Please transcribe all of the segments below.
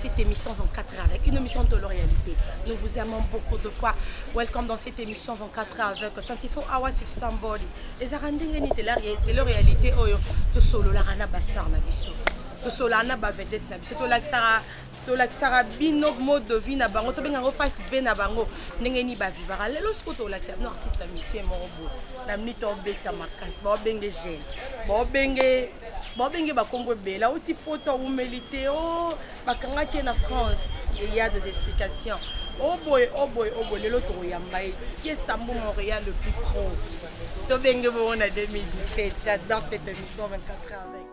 cette émission 24 heures avec une émission de la réalité. Nous vous aimons beaucoup de fois. Welcome dans cette émission 24 heures avec 24 hours with somebody. Les arandingues ni de la réalité, to solo la rana bastard na biso. To solo na ba vedette na biso. To laksara bino mode de vie na bango. To benga face be na bango. Ndenge ni ba vivara. Lelo sko to laksara no artiste musicien morobo. Na mito beta makasi. Ba benge jeune. Ba benge ba Congo bela. Oti poto humilité oh bakanga qui na France. Il y a des explications. Oh boy, lelo to yambaye. Fiesta Montréal le plus pro. To benge bon en 2017. J'adore cette émission 24 heures avec.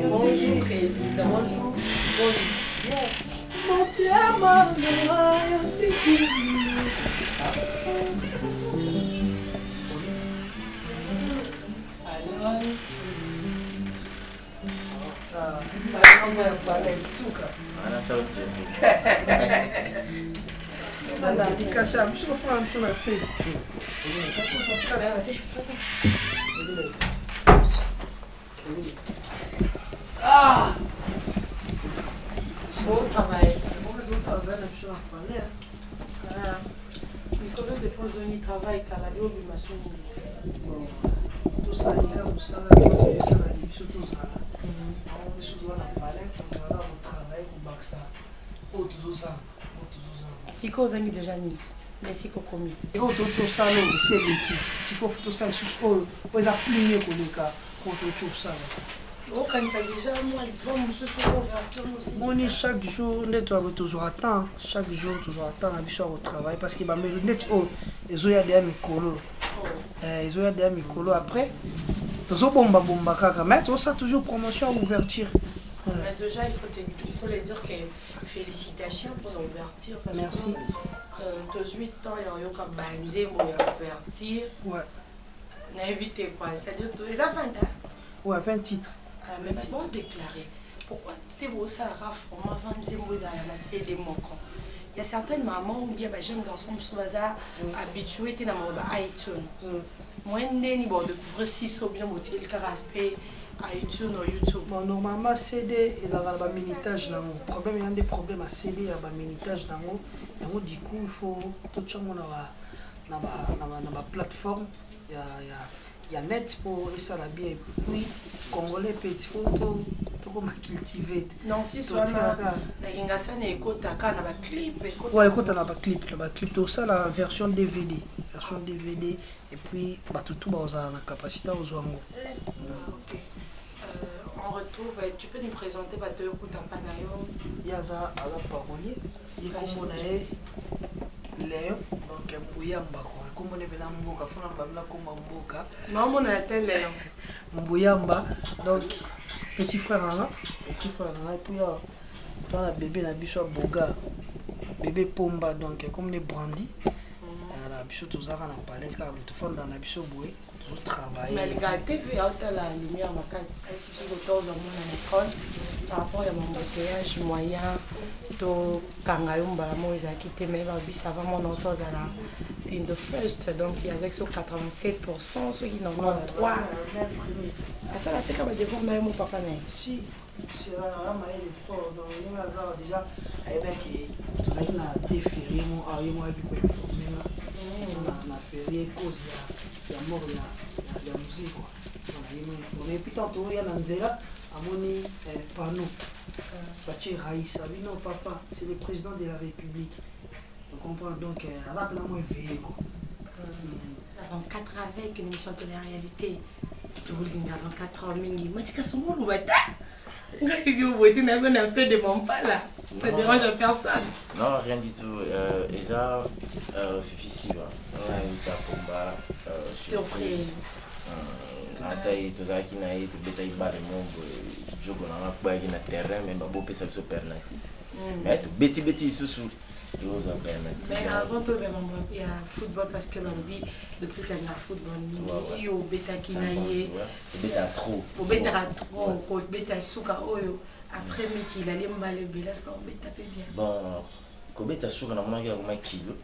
Bonjour président. Bonjour. Voilà, ça aussi. Merci. Bon travail. Nicolas dépose un travail car la bio bimason. Tout ça, les gars, vous savez, tout ça, tout ça. On est sur la palette, on va au travail, on va ça. Oh, tout ça. Siko ozangi déjà ni. Mais siko komi. Et oh, tout ça, c'est l'équipe. Siko, tout ça, c'est oh, on va plier pour les cas, pour tout ça. Oh, quand ça déjà, moi, bon, monsieur, aussi. Bon, chaque jour, on doit toujours attendre. Chaque jour, toujours attendre, à au travail. Parce que les net, oh, ils ont des micros. Ils ont des micros après. Ils ont bomba kaka. Mais tout ça, toujours promotion, ouverture. Mais déjà, il faut les dire que félicitations pour l'ouverture. Merci. Que 18 ans, il y a un banzé pour l'ouverture. Ouais. On a évité quoi? C'est-à-dire tous les enfants. Ouais, 20 titres. Mais bon déclaré. Pourquoi tu es au Sahara, vraiment, il y a certaines mamans ou bien des jeunes garçons qui sont habitués à iTunes. Moi, je suis découvrir si c'est bien motivé le aspect iTunes ou YouTube. Bon, normalement, CD, ils ont un minitage. Le problème, il y a des problèmes à CD, il y a un minitage. Du coup, il faut tout le monde dans la plateforme. Il y a net pour ça la bien. Et puis, Congolais, petit photo, tout comme cultiver. Non, si soit là, il y a un clip. Ouais, écoute, on a un clip. Tout ça, la version DVD. Et puis, tout a la capacité aux gens. Ok. On retrouve, tu peux nous présenter Bateau Koutapanayo. Il y a un parolier. Il y a Léon, donc Mbouyamba. Comme on est venu à Mboka, il faut que Mboka. Maman, on a tel Léon. Mbouyamba, donc petit frère là. Et puis dans la bébé, la biche Boga, bébé Pomba, donc comme les brandis. La biche tous a parlé car tout fond dans la biche Boué, tout travail. Mais les gars, TV, la lumière, ma casse, si je retourne dans mon école, par rapport à mon embouteillage moyen, to Kangayumba, moi, ils ont quitté, mais ça va mon auto à la in the first, donc il y a 87%, ceux qui n'en ont 3. À ça, la tête, on va dire, mon papa, si, c'est vraiment fort, donc il y a déjà, avec tout le monde a déféré, moi, on a fait cause, il y a mort, il y a musique, quoi. Et puis, tantôt, il y a Nanzela, à mon panneau. Bachi Raïs, non, papa, c'est le président de la République. On comprend donc, à la place, moi, veillé, quoi. 24 avec une émission de la réalité. Tu voulais 24 ans, mingi. Moi, tu as son rôle, ou pas? Tu as fait de mon pas là. Ça dérange personne. Non, rien du tout. Déjà, Fifi, on a eu ça combat. Surprise. Atai tozalaki na ye tobetaki bale moko jogo nanga kpaki na terrain me babopesa biso penalty mais tobeti lisusu tozwa penalty. Mais avant tout, il y a football parce que l'envie depuis qu'il y a football, il y a bêta qui n'a eu. Bêta trop. Bêta trop, bêta souka oyo. Après, mais qu'il allait mal bien, est-ce qu'on bêta bien? Bon, quand bêta souka na mona qui a kilo.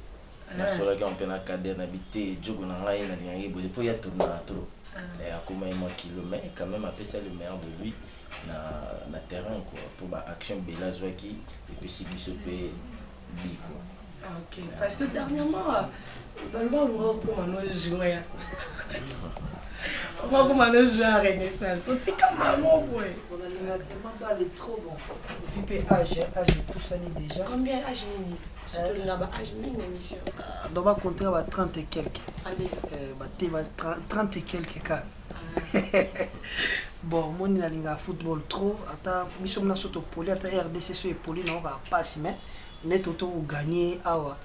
Na sola qui on peut na cadre na bité jogo na ngai na lingi bo pour y a tourner trop. Et à comment il manque kilo mais quand même après ça le meilleur de lui na terrain quoi pour ba action bela zwaki et puis si biso pe bi quoi. Ok, parce que dernièrement on va jouer. On va jouer à Renaissance. C'est comme maman boy. On a tellement balle trop bon. VP âge poussani déjà. Combien âge mini? Surtout là-bas âge mini émission. Dans ma compter va 30 et quelques. 30 et quelques cas. Bon, moi ni na football trop ata biso na soto poli ata RDC so poli na va passer mais net auto ou gagner awa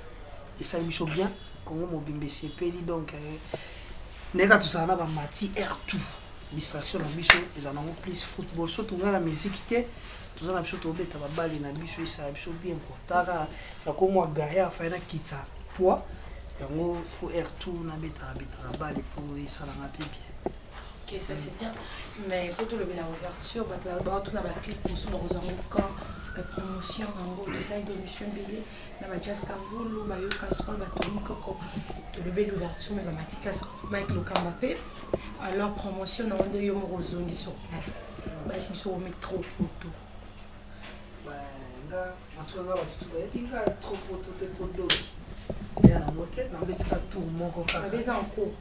et ça biso bien Congo Mobimbe CPD donc nega tout ça na ba mati R2 distraction na biso et ça na plus football surtout dans la musique té tout ça na biso to beta ba bali na biso et ça biso bien quoi tara na ko moi gaya fa na kitsa poids yango faut R2 na beta la balle pour et ça na bien. Ok, ça c'est bien. Mais pour tout le bien l'ouverture, tout dans la clip, nous sommes dans un camp de promotion en gros de ça, de Monsieur Mbélé, dans ma jazz Kavoulou, ma yo casserole, ma Tony Coco, de lever l'ouverture, mais ma matika avec le Kambapé. Alors promotion, on a de Yom Rosoni sur place. Mais si on met trop photo. En tout cas, il y a trop de photos de il y a un motel, dans le tour mon coca. Avec un cours.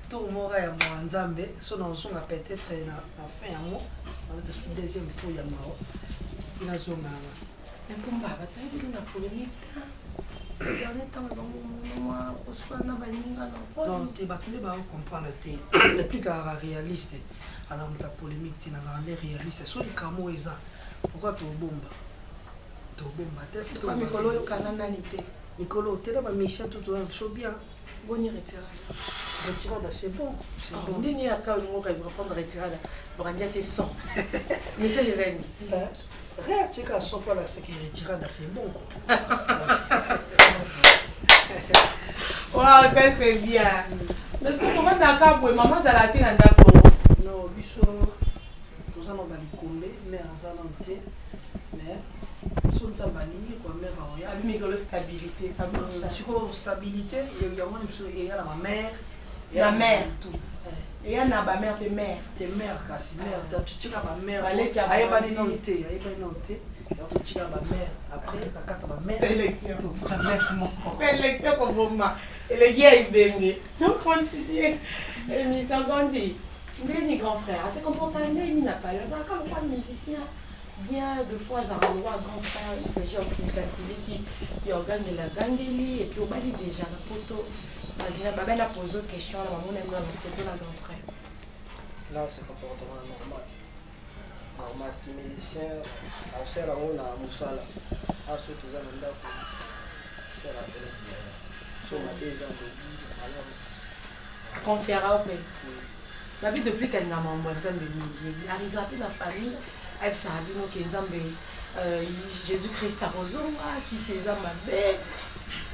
Tout le monde est en Zambie, son nom peut-être na fin en mois, on est sur deuxième tour ya mao. Il a zone mais pour moi, bataille de la polémique. Ces derniers temps, moi, reçoit na baninga na. Donc tu vas comprendre té. Depuis qu'à réaliste, alors la polémique tu n'as rien réaliste. Sur les camo eza. Pourquoi tu bomba? Tu bomba tête. Pourquoi Mikolo yo kanana nité? Mikolo, tu as ma mission tout so bien. Boni retirada. Retirada, c'est bon. C'est bon. On dit ni à quand le mot qu'il va prendre retirada. Pour un diaté 100. Mais ça, j'ai aimé. Rien, tu sais, 100 fois, c'est que retirada, c'est bon. Waouh, ça c'est bien. Mais ce que comment d'accord pour maman, ça l'a été dans d'accord. Non, biso, tout ça, on va les coller, mais en zalante, mais. Ça va lier quoi, mais la stabilité, ça marche. Si on stabilité, il y a ma mère. La mère. Et il y a ma mère, tes mères. Tes mères, casse mère. Tu tires ma mère. Allez, noté. Tu tires ma mère. Après, la carte ma mère. Sélection. Sélection comme moment. Et les gars, ils baignent. Donc, continuez. Et mais ça, quand dit, les grands frères, c'est comme pour t'amener, il n'a pas. C'est comme quoi, musicien. Bien de fois dans le roi grand frère, il s'agit aussi d'Assili qui organise la Gangeli et puis au Bali déjà, la poteau. Il a posé une question, la maman aime la photo la grand frère. Là, c'est comportement normal. Normal, les musiciens, on sert à Moussala. À ce que vous avez là, c'est la télé. Sur ma déjà de vie, concert à Opé. La vie depuis qu'elle n'a pas de arrive à toute la famille. Jésus-Christ a raison, qui s'est amabé.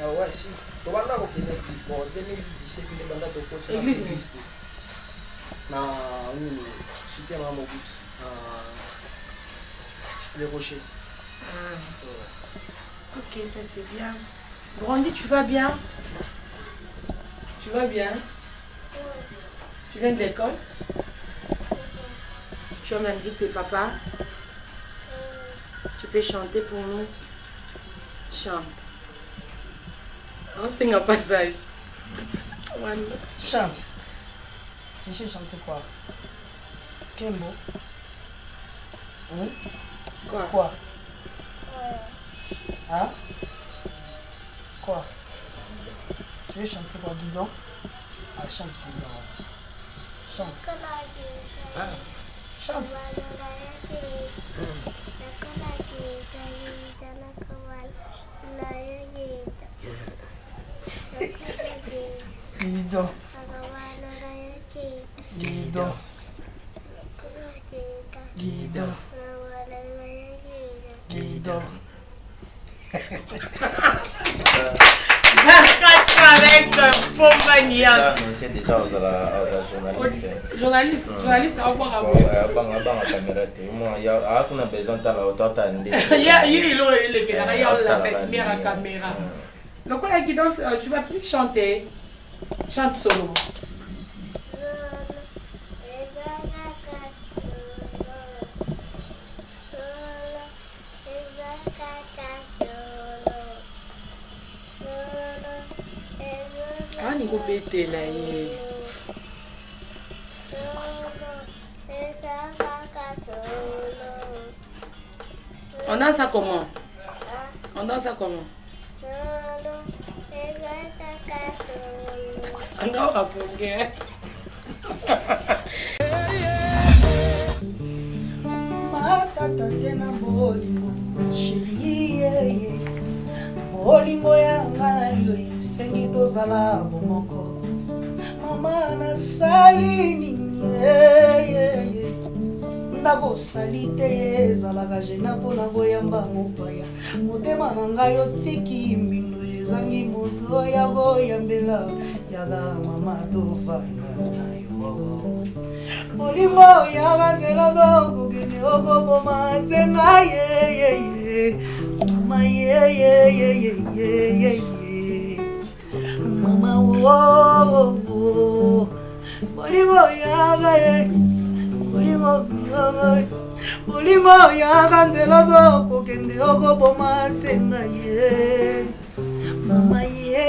Ah ouais, si. Tu vas là au Québec, bon, 2017, il est mandat de Église. Non, super à mon but. Les rochers. Ok, ça c'est bien. Brandy, tu vas bien? Tu vas bien? Tu viens de l'école? Tu as la musique de papa? Tu peux chanter pour nous? Chante. Enseigne un passage. Chante. Tu sais chanter quoi? Kembo. Quoi? Hein? Quoi? Tu veux chanter quoi? Guidon? Ah, chante guidon. Chante. Chante. Guido. Guido. Guido. Guido. Avec Pompagnia. C'est déjà aux journalistes. Journaliste, au revoir à vous. Moi, il y a besoin de la caméra. Donc, on a qui danse, tu vas plus chanter. Chante solo. Ah, ni go péter là. On danse ça comment? On danse ça comment? On va répondre. Matata tena bolingo, chérie. Bolingo ya ngana yo sengi tozala bomoko. Mama na salini. Ndako salite ezalaka jena mpona koyamba mopaya. Motema na ngai otiki mbindo ezangi moto ya koyambela yaga mama tofanda na yo. Bolingo yaga kelaka kokende okoboma nzenga ye. Mama ye. Mama wo. Bolingo yaga ye. Bolingo yaga nzelaka kokende okoboma nzenga ye. Mama ye.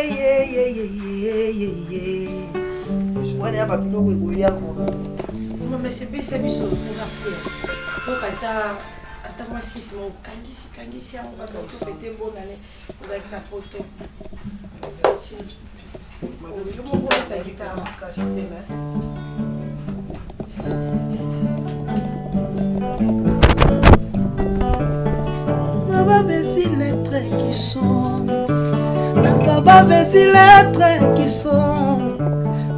Wana ya papiloko ekoyako. Mais c'est pas ça biso pour partir. Donc attends moi 6 mois kangisi on va donc fêter bonne année. Vous avez la photo. Je m'en vais ta guitare cassette là. Baba besi les traits qui sont. Baba besi les traits qui sont.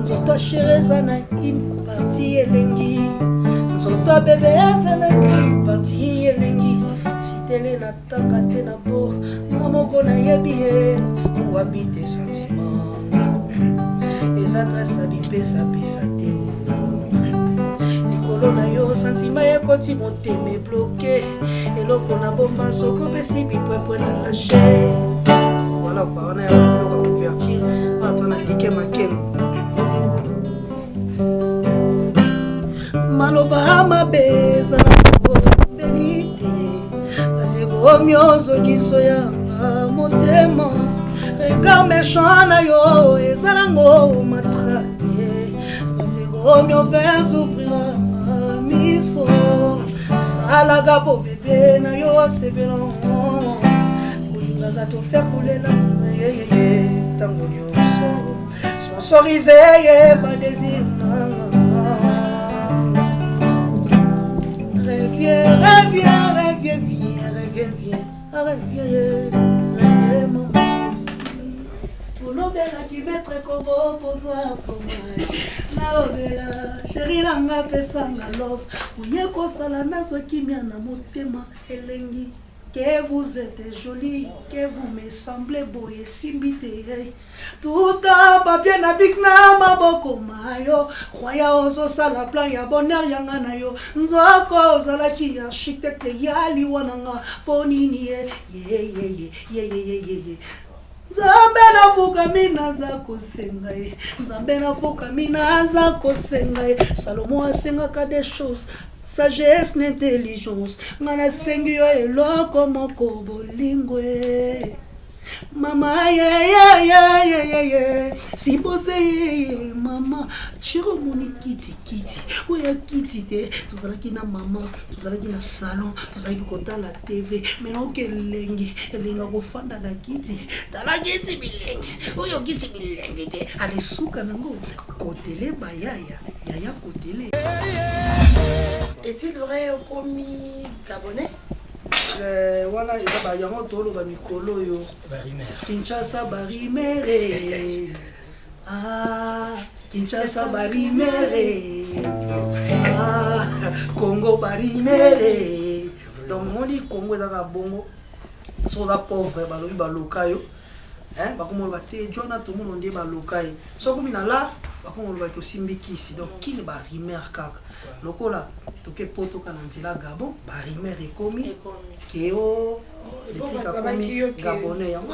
Zoto sherezana in parti elengi. Zoto bébé zana in parti elengi. Si télé la takate na po, mamoko na yebi ou habite sentiment. Les adresses à bipesa pesa teo. Likolo na yo sentiment e koti moteme bloqué. Eloko na bomba soko pesi bipwe na lâcher. Voilà quoi, on a un bloc à couverture. Attends, on a cliqué ma ken. Maloba mabeza na belite azego myozo kisoya motema regard méchant na yo ezalango matraqué azego myo faire souffrir miso salaga bo bébé na yo sebelon kulinga to faire couler la tango nyonso sponsorisé ba désir. Reviens, Olobela qui mettrait comme opposant fromage. Nalobela, chérie langa pesanga love. Uyeko sala nazo kimia na motema elengi. Que vous êtes jolie, que vous me semblez beau et simbité. Tout un papier na big na maboko mayo. Croya ozo sala plan ya bonheur yanga na yo. Nzoko zala ki architecte yali wananga ponini ye. Nzambe na fuka mina za kosenga ye. Nzambe na fuka mina za kosenga ye. Salomon asenga ka des choses. Sagesse n'intelligence. Ngana sengi yo eloko moko bolingwe. Mama ye. Si bose mama. Chiro moni kiti. Oya kiti te. Tuzalaki na mama. Tuzalaki na salon. Tuzalaki kota la TV. Mena oke lengi. Elenga kofanda na kiti. Tala kiti bilengi. Oyo kiti bilengi te. Ale suka nango. Kotele bayaya. yaya kotele. Est-il vrai commis gabonais? Voilà, il y a yango tolo ba mikolo yo. Kinshasa barimere. Ah, Kinshasa barimere. Ah, Congo barimere. Donc on dit Congo ezaka bongo. So za pauvre balobi baloka yo. Hein, bakomo ba te jona to mono ndie baloka yo. So komi na la bakomo ba ko simbikisi. Donc qui ne barimere kaka. Lokola toke poto kana nzela Gabon barimere ekomi. Keo depuis kakomi gabonais yango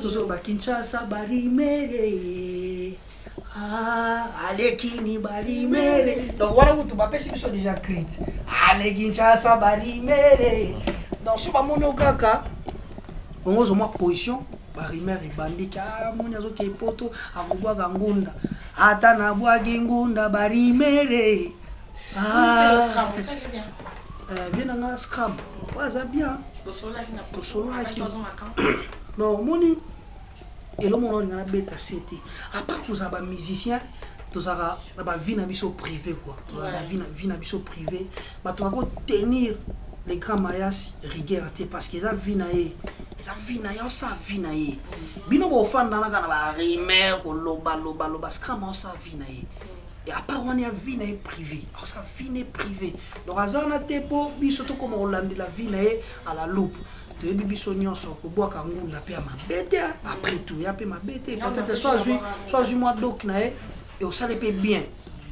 toujours ba Kinshasa barimere alekini barimere donc voilà où tu vas passer sur déjà crit ale Kinshasa barimere donc so ba mono kaka on ozo moi position barimere bandika moni azo ke poto akobwaga ngunda ata na bwagi ngunda barimere C'est le scrum, ça c'est bien. Viens dans un scrum. Ouais, ça bien. Non, moni. Et là, mon on a bêta c'était. À part que vous avez un musicien, vous avez la vie na biso privé quoi. Vous avez la vie na biso privé. Bah tu vas tenir les grands mayas rigueur parce qu'ils ont vie na e. Ils ont vie na e, ça vie na e. Bino bo fan dans la kana ba rimer ko loba scrum ça vie na e. Et à part on a vie n'est privée, alors ça vie n'est privée. Donc azana tepo bisoto comme on l'a la vie n'est à la loupe. De biso nyonso ko bois kangu na pia ma bête après tout ya pe ma bête peut-être soit moi donc na et ça le paie bien.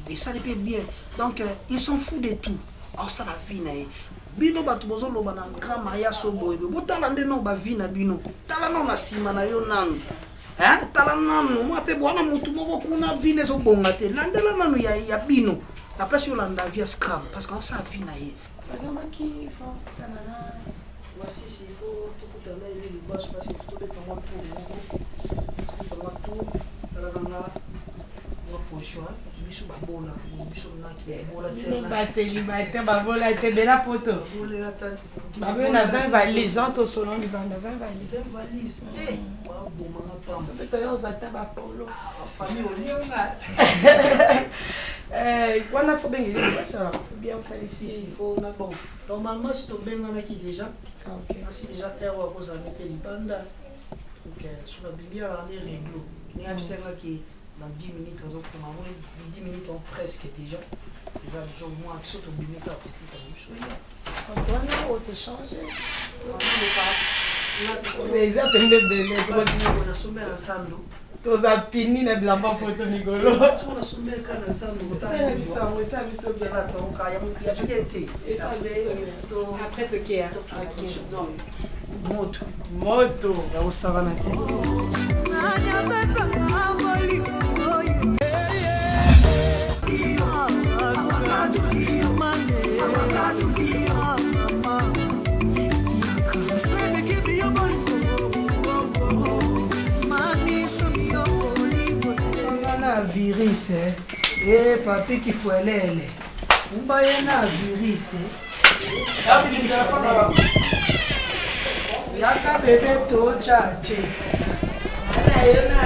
Et ça le paie bien. Donc ils s'en foutent de tout. Alors ça la vie n'est bino batu bozo loba na grand maya so boy. Botala ndeno ba vie na bino. Tala no na sima na yo nanu. Hein talananu moi pe bwana mutu moko kuna vine zo bonga te landela nanu ya bino la place yo landa via scrum parce qu'on ça vina ye bazama ki font tanana voici s'il faut tout kutana ile libash parce qu'il faut tout mettre en tour talanga moi position biso babona biso na ki bola te ba célibataire babola te bela poto bola ta babona 20 valises entre selon du bande 20 valises bon manga pas ça peut être aux attaques à polo famille olionga wana faut bien il ça bien ça ici il faut na bon normalement si to benga na ki déjà OK si déjà erreur cause à mettre les banda OK sur la bibière on est réglo ni absenga qui dans 10 minutes on a 10 minutes on presque déjà les gens moi qui sont au bimeta pour tout on doit s'échanger les appels de on a sommé ensemble tous a fini na blamba poto migolo on a sommé quand ensemble ça biso bien là donc il y a bien été et ça après te kia moto ya osavana te virus et papi qui faut aller on va y na virus yaka bébé to chache ana yona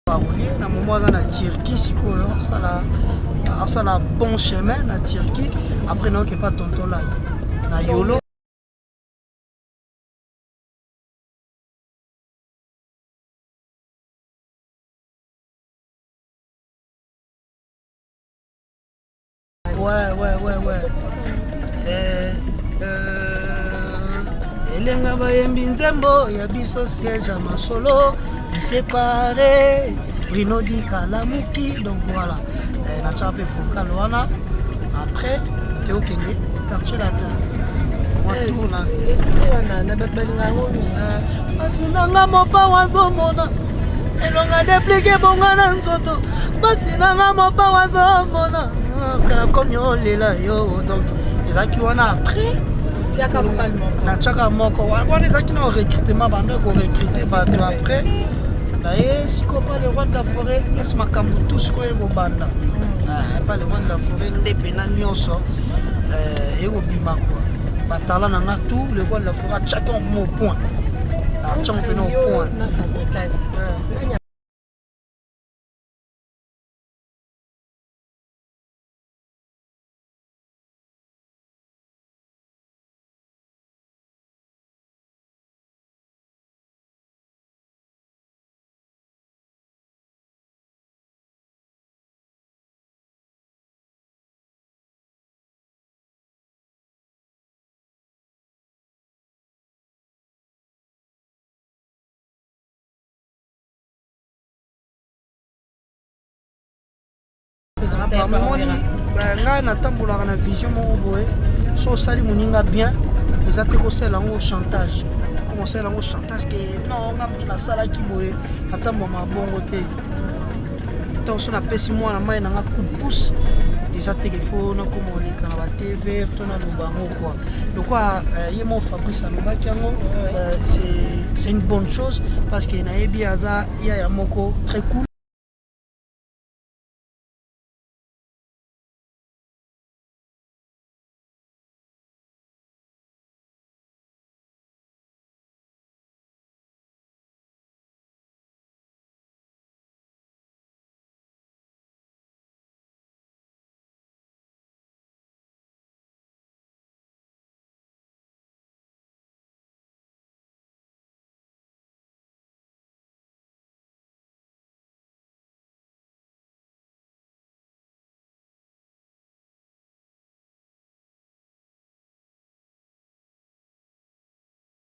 na moment aza na Turquie sikoyo asala bon chemin na Turquie après naoke pas tonton lai na yolo ouais elenga bayembi nzembo ya biso siège ya masolo iséparé Bruno Di Kalamuki donc voilà natia mpe vocal wana après teokende quartier latin basi nanga mopawa azomona elonga deplike bonga na nzoto basi nanga mopawa azomona komi olela yo donc ezalaki wana après natiaka moko wana ezalaki na recrutement banda korecrute bato après naye sikoyo pa le roi de la forêt place makambo tu sikoyo ekobanda pa le roi de la forêt nde pena nyonso ekobima kua batala na nga tout le roi de la forêt atiaki mo point atiaki mpena au point bamoni ngai natambolaka na vision moko boye so osali moninga bien eza te kosala yango chantage kosala yango chantage ke non nga motu nasalaki boye natambwama bongo te ntango so napesi mwana mai nanga coup de pouce eza teke fo nakoma oleka na batv to naloba yango kua lokwa ye mo Fabrice alobaki yango c'est une bonne chose parce que nayebi aza yaya moko très cool.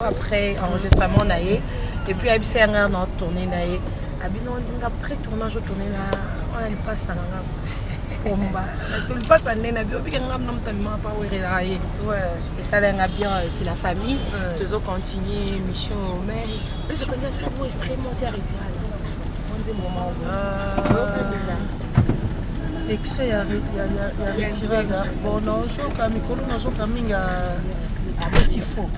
Après enregistrement naïe et puis abissé un an tourné naïe abino après tournage tourné là on a le passe na nga pomba tout le passe à nena bio puis ngam nam tellement pas ouais et ça là bien c'est la famille toujours continuer mission mais ce qu'on a tellement extrêmement arrêté on dit moment déjà extrait ya retirada bon non so ka mikolo na so ka minga abeti faux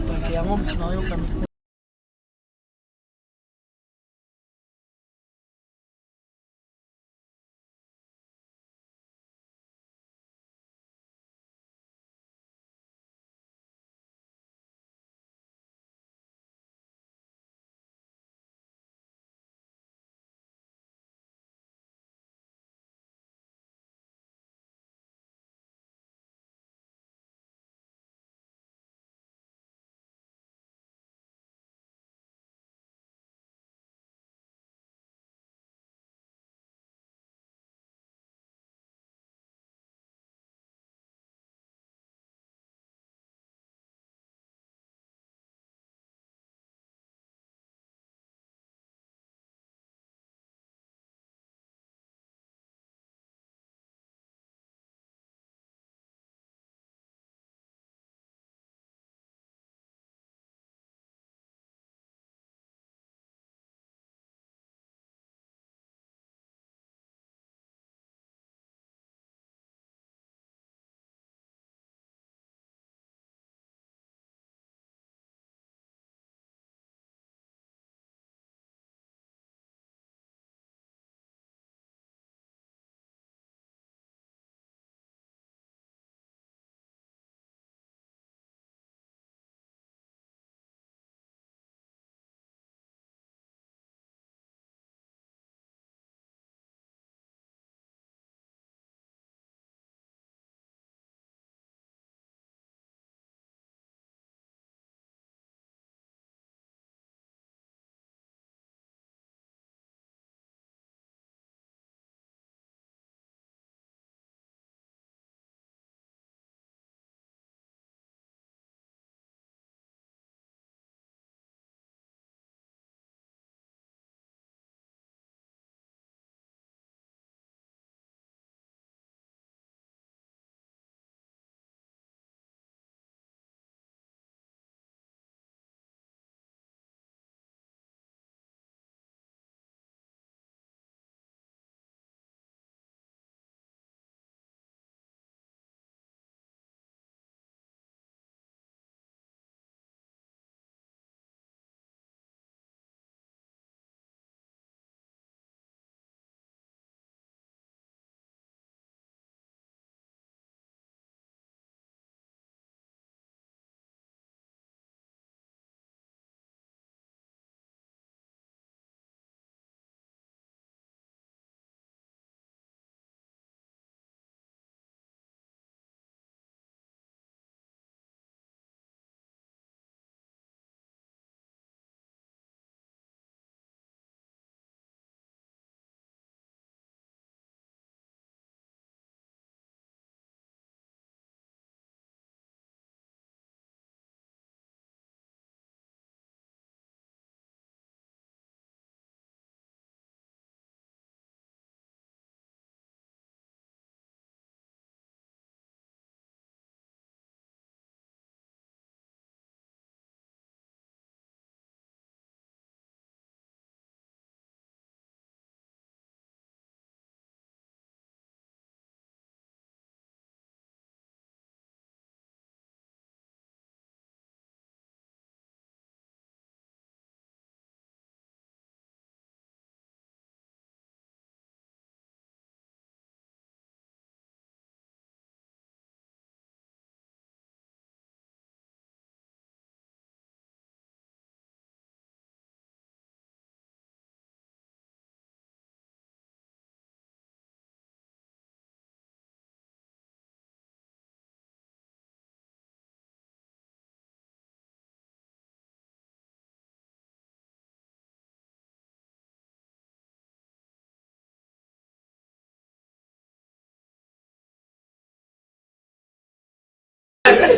donc yango motu nayoka mikolo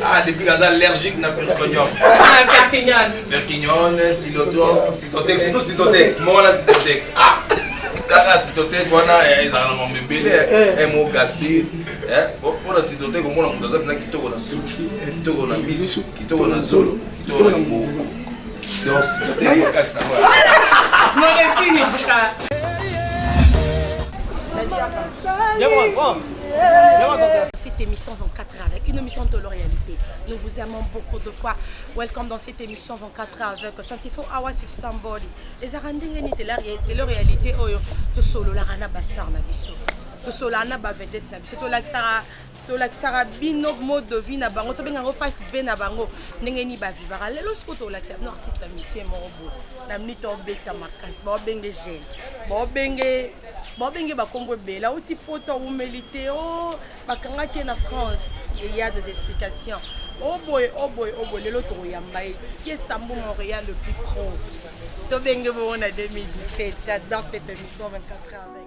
Ah, depuis que allergique na perpignan. Perpignan, Cytotec, surtout Cytotec. Moi là Cytotec. Ah, kaka Cytotec wana ezala na mobile, mo gastrite. Pour la Cytotec on a mudaza na kitoko na suki, kitoko na misu, kitoko na zolo, kitoko na mbo. Donc Cytotec casse na moi. Cette émission 24 heures avec une émission de la réalité. Nous vous aimons beaucoup de fois. Welcome dans cette émission 24 heures avec 24 hours with somebody. Les arandingeni de la réalité oyo to solo la rana bastard na biso. To solo na ba vedette na biso to la sara bino mode de vie na bango to benga face be na bango ndengeni ba vivara lelo sko to la no artiste musicien morobo na minute obeta makasi ba benge jeune ba benge ba kombo bela uti poto umélité o bakanga ki na France il y a des explications oh boy lelo to yamba fiesta mbo Montréal le plus pro to benge bon en 2017 j'adore cette émission 24 heures avec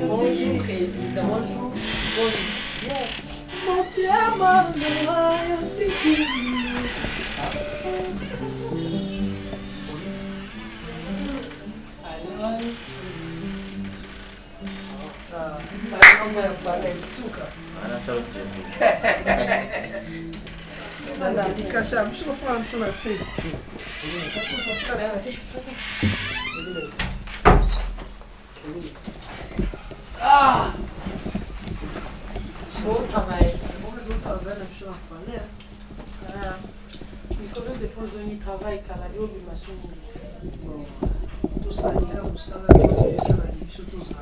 Bonjour président. Bonjour. Ça aussi. Merci. Ah! Beau travail. Nicolas dépose un travail car la bio de ma soeur. Tout ça, il y a un salaire, il y a un salaire, tout ça.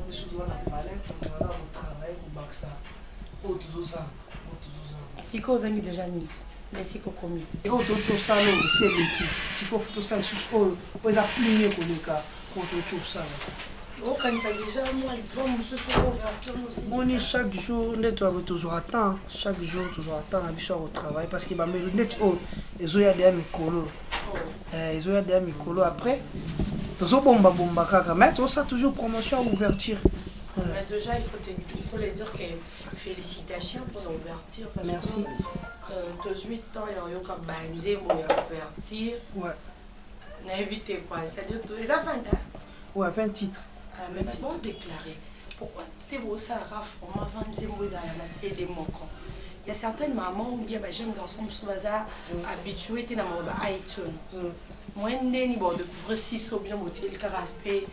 On se doit la palais, on va au travail, au Baxa. Oh, tout ça. Siko ozangi déjà nini mais siko komi oyo tocosala oyo esi eleki sikoyo tosala lisusu oyo po eza pline koleka oyo tocosala okanisa déjà mwa libomo mosusu ouverture mosusu moni chaque jour nde toyabe toujours attend chaque jour toujours attend na biso ya kotravaille parce que bamelo neti oyo ezoya deya mikolo ezoya deya mikolo après tozobomba kaka mais tosala toujours promotion ya ouverture. Mais déjà, il faut les dire que félicitations pour l'ouverture parce merci. Que 18 ans, il y a eu un banzé pour l'ouverture. Ouais. On a évité quoi? C'est-à-dire que les enfants, ouais, 20 titres. Mais bon, déclaré. Pourquoi tu es au Sahara, vraiment, 20 ans, vous avez laissé des mots. Il y a certaines mamans ou bien des jeunes garçons qui sont habitués à iTunes. Moi, je découvrir si c'est bien le cas aspect.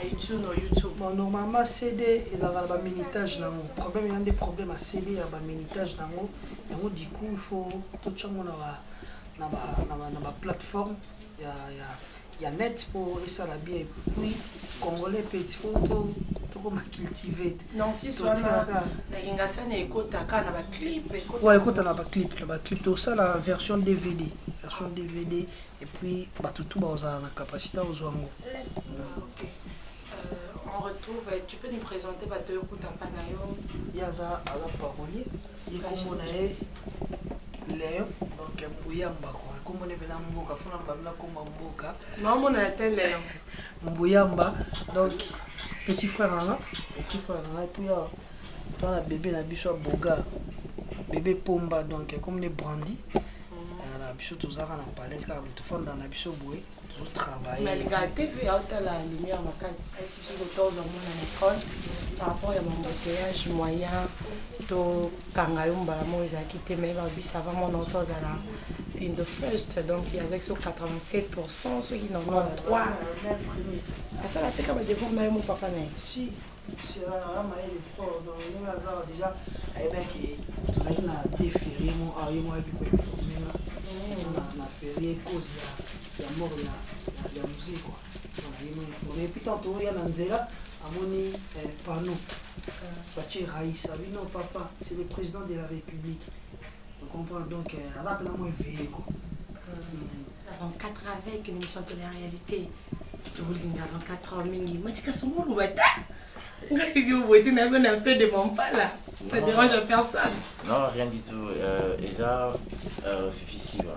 iTunes ou YouTube. Bon, normalement, CD, il y a un minitage. Le problème, il y a des problèmes à CD, il y a un minitage. Et du coup, il faut tout ça dans la plateforme. Il y a net pour ça la bien. Et puis, Congolais, petit photo, tout comme cultiver. Non, si soit là, il y a un clip. Ouais, écoute, on a un clip. Tout ça, la version DVD. Et puis, tout la capacité aux gens. Ok. On retrouve, tu peux nous présenter Batoyo Kutapanayo. Il y a un parolier, il y a un Léon, donc un Mbouyamba. Comme on est venu à Mboka, il faut que Mboka. Non, on a tel Léon. Mbouyamba, donc petit frère là, et puis il y a bébé Nabiso Boga, bébé Pomba, donc comme les brandis. Nabiso Tozara n'a pas les câbles, tout fond dans Nabiso Boué. Travailler. Mais la TV a la lumière ma case si je retourne dans mon école par rapport à mon embouteillage moyen to kangayumba mo ezaki te mais ba bisa va mon auto zala in the first, donc il y avait sur 87%, ceux qui n'en ont 3. Ça la tête comme des fois, mon papa n'est. Si, c'est un mail fort, donc les hasards déjà, eh bien, tu as une déféré, mon arrière, moi, et puis informé, on a fait cause, il y a mort, il y a musique, quoi. Et puis tantôt, il y a Nanzela, à mon panneau, Bachir Raïssa, oui, non, papa, c'est le président de la République. On comprend donc, à la place, moi, veillé, quoi. Avant 4 avec une émission de la réalité. Je vous dis, avant 4 ans, mais tu as son mot, ou un peu de mon pas là. Ça dérange à personne. Non, rien du tout. Déjà, Fifi Siva,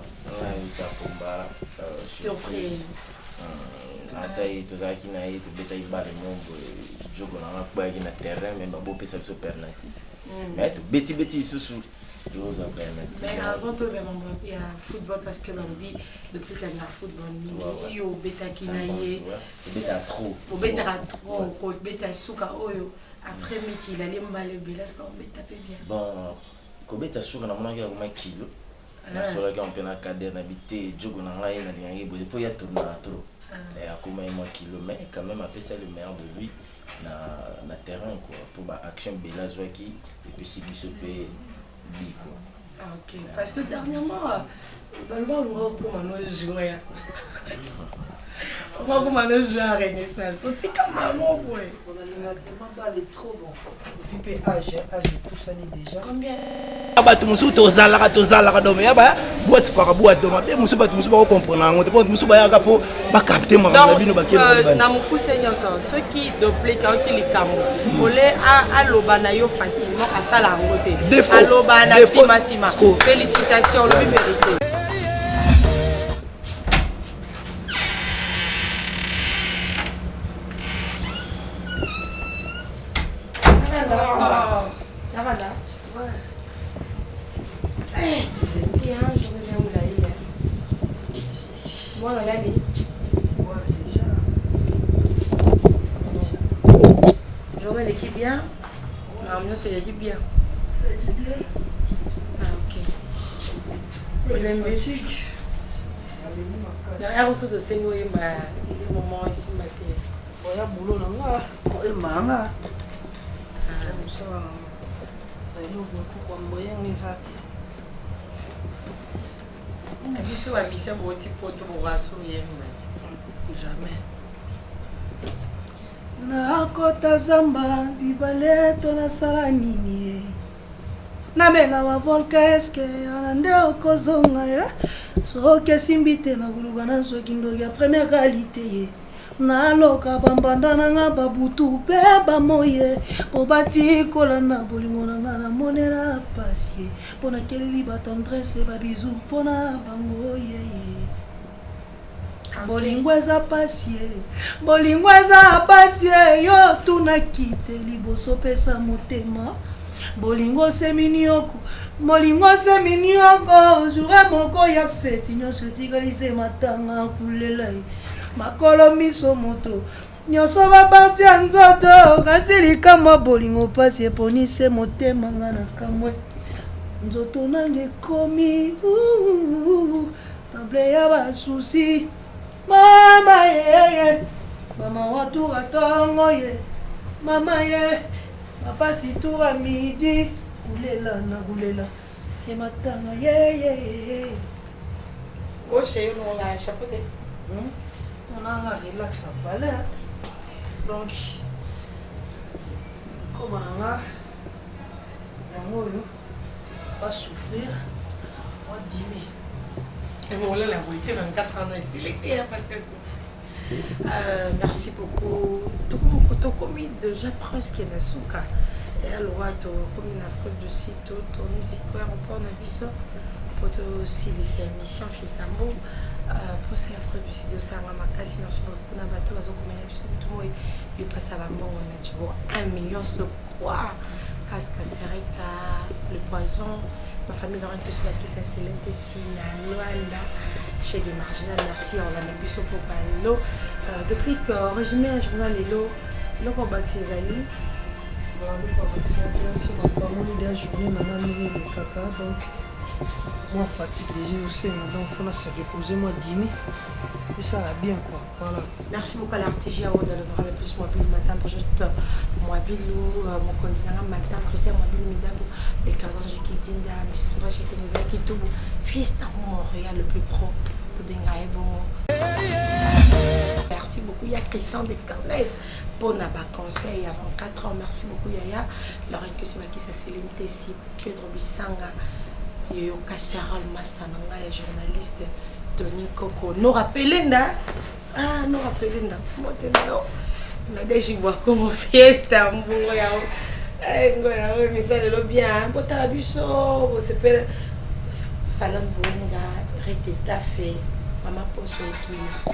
ça combat. Surprise. Atai tozalaki na ye tobeta ibale mombo jogo na kwa na terrain mais babo pesa biso penalty. Mais tobeti isusu toza penalty. Mais avant tout même il y a football parce que l'envie depuis qu'il y a football mini yo beta kinaye beta trop. Au beta trop ko beta suka oyo après Miki il allait mal belas quand beta pe bien. Bon ko beta suka na mona ko kilo. Na sola ka mpena cadre na bité jogo na ngai na lingi bo po ya tourna trop. Et à combien de kilomètres, quand même, après ça, le meilleur de lui, na terrain, quoi, pour l'action Bela Zouaki, et puis si lui se paye, lui, quoi. Ah, ok, parce que dernièrement, on va comment jouer. On va comment jouer à Renaissance. C'est comme un mot, ouais. On a tellement balé trop bon. Depuis âge pousse déjà. Combien? Bato musu tozalaka do me ba boîte par boîte do mabe musu bato musu ba comprendre ngo te bon musu ba yaka po ba capter ma bino ba kelo na mukuse nyoso ceux qui dupliquent qui les camo olé a loba na yo facilement à sala ngote a loba na sima félicitations le vérité. Ça va là? Ouais. Moi, on a gagné. Ouais, déjà. J'aurais l'équipe bien. Non, c'est l'équipe bien. Ah, ok. Il aime musique. Derrière, on se de Sengo et des moments ici, matin. Il y a boulot là, il y a manga. Ça va. Il y a beaucoup de moyens, les athées. Abiso abisa boti poto boraso yemba. Jamais. Nakota zamba bibale to na sala nini. Na mela wa volka eske anande okozonga ya. So ke simbite na buluga na so kindo ya première qualité. Na loka bambanda na nga babutu pe ba moye po bati kolana bolingo na nga na monela pasie pona keleli ba tendresse ba bisou pona bango ye bolingo eza pasie yo tuna kite liboso pesa motema bolingo se minioko jura moko ya feti nyonso tikalise matanga kulela makolo miso moto nyonso baparti ya nzoto kasi likambo bolingo pasi eponise motema nga na kamwe nzoto nange ekomi table ya basusi mama yeye mama watura tongo ye mama ye mapasi tura midi kulela na kulela ematanga yeye Oche on la chapeauté. On a un relax à parler. Donc, comment on a va souffrir, on va dîner. Et voilà la vérité, 24 ans ici, l'été, parce que merci beaucoup. Tout le monde déjà presque na suka. Et alors, comme une Afrique du site, tourner si quoi, on peut en abisso. Pour aussi les émissions Fistambo. Pour ces Afrique du site de Saramacassi, merci beaucoup. On a battu les autres tout le monde. Il passe à Bambo, on a dit 1 million de croix. Casque Sereka, le poison. Ma famille n'aura que cela qui s'installe ici, à Luanda, chez les marginales. Merci, on l'a mis sur pour parler. Depuis que résumé un journal est là, nous avons bâti les alliés. Voilà, nous avons bâti les alliés. Nous avons bâti les journées, nous avons mis les caca. Donc, moi fatigue les yeux aussi, donc il faut se reposer moi 10 000. Et ça va bien quoi. Voilà. Merci beaucoup à l'artigia dans l'honorable plus mobile matin pour juste mobile ou mon continent matin précis mobile midabo les cadres qui dinda mistro j'étais les qui tout fiesta Montréal le plus pro de bengae bon. Merci beaucoup il y a Christian de Carnes pour na ba conseil avant 4 ans. Merci beaucoup Yaya Laurent que c'est qui ça Céline Tessi Pedro Bissanga et au Casserole Massananga et journaliste Tony Coco nous rappelez ah nous rappelez moi na déjà voir comme fiesta mboya ngoya mais ça le bien botala biso bo sepela Fallon Boenga reteta fait mama poso qui